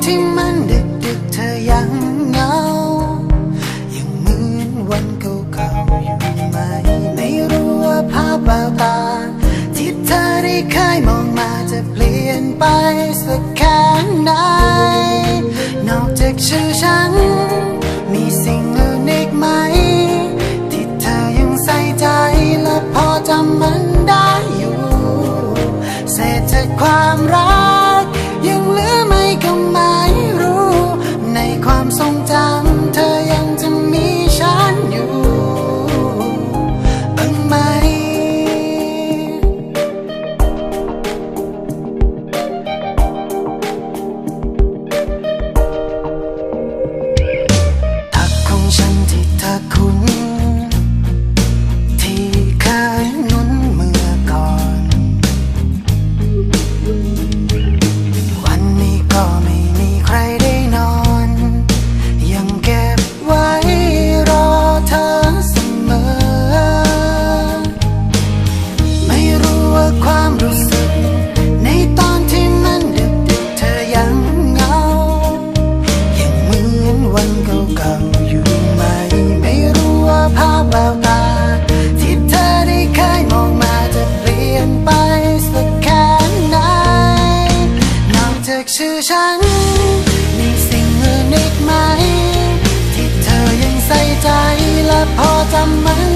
ที่มันดึกเธอยังเหงายังเหมือนวันเก่าๆอยู่ไหมไม่รู้ว่าภาพแววตาที่เธอได้เคยมองมาจะเปลี่ยนไปสักแค่ไหนนอกจากชื่อฉันมีสิ่งอื่นอีกไหมที่เธอยังใส่ใจและพอจำมันได้อยู่เศษจากความรักยังเหลือไหมก็ไม่รู้ในความทรงจำเธอยังจะมีฉันอยู่บ้างไหมทักของฉันที่เธอคุ้นที่เคยนุ่นเมื่อก่อนวันนี้ก็ไม่มีใครได้นอนยังเก็บไว้รอเธอเสมอไม่รู้ว่าความรู้สึกในตอนที่มันดึกเธอยังเหงายังเหมือนวันเก่าๆอยู่ไหมไม่รู้ว่าภาพแววตาที่เธอได้เคยมองมาจะเปลี่ยนไปสักแค่ไหนนอกจากชื่อฉันมีสิ่งอื่นอีกไหมที่เธอยังใส่ใจและพอจำมัน